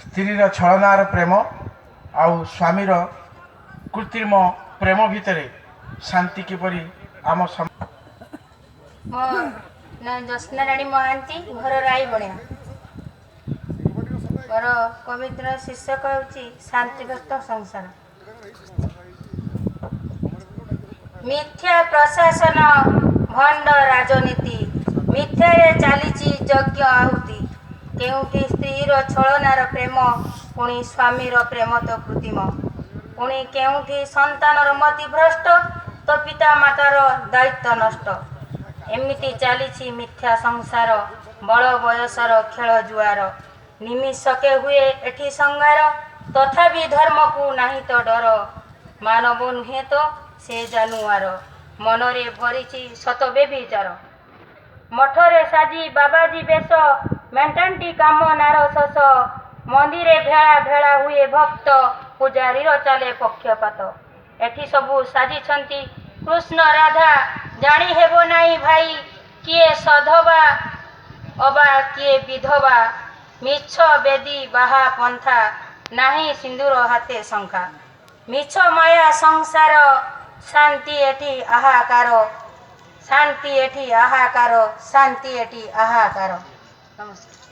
ସ୍ତ୍ରୀର ଛଳନାର ପ୍ରେମ ଆଉ ସ୍ୱାମୀର କୃତ୍ରିମ ପ୍ରେମ ଭିତରେ ଶାନ୍ତି କିପରି ଆମ मोर ना ज्योत्स्ना राणी महांती घर रायबणिया मोर कवितार शीर्षक ହେଉଛି ଶାନ୍ତିଗ୍ରସ୍ତ ସଂସାର। ମିଥ୍ୟା ପ୍ରଶାସନ ଭଣ୍ଡ ରାଜନୀତି ମିଥ୍ୟାରେ ଚାଲିଛି ଯଜ୍ଞ ଆହୁତି କେଉଁଠି ସ୍ତ୍ରୀର ଛଳନାର ପ୍ରେମ ପୁଣି ସ୍ୱାମୀର ପ୍ରେମ ତ କୃତ୍ରିମ ପୁଣି କେଉଁଠି ସନ୍ତାନର ମତିଭ୍ରଷ୍ଟ ତ ପିତାମାତାର ଦାୟିତ୍ୱ ନଷ୍ଟ ଏମିତି ଚାଲିଛି ମିଥ୍ୟା ସଂସାର ବଳ ବୟସର ଖେଳ ଜୁଆର ନିମିଷକେ ହୁଏ ଏଠି ସଂହାର ତଥାପି ଧର୍ମକୁ ନାହିଁ ତ ଡର ମାନବ ନୁହେଁ ତ ସେ ଜାନୁଆର ମନରେ ଭରିଛି ଶତ ବେବିଚାର ମଠରେ ସାଜି ବାବାଜୀ ବେଶ ମେଣ୍ଟାଣ୍ଟି କାମ ନାର ଶୋଷ ମନ୍ଦିରେ ଭେଳା ଭେଳା ହୁଏ ଭକ୍ତ ପୂଜାରୀର ଚାଲେ ପକ୍ଷପାତ ଏଠି ସବୁ ସାଜିଛନ୍ତି କୃଷ୍ଣ ରାଧା ଜାଣି ହେବ ନାହିଁ ଭାଇ କିଏ ସଧବା ଅବା କିଏ ବିଧବା ମିଛ ବେଦୀ ବାହା ପନ୍ଥା ନାହିଁ ସିନ୍ଦୁର ହାତେ ଶଙ୍ଖା ମିଛ ମାୟା ସଂସାର ଶାନ୍ତି ଏଠି ଆହାକାର ଶାନ୍ତି ଏଠି ଆହାକାର ଶାନ୍ତି ଏଠି ଆହାକାର। ନମସ୍କାର।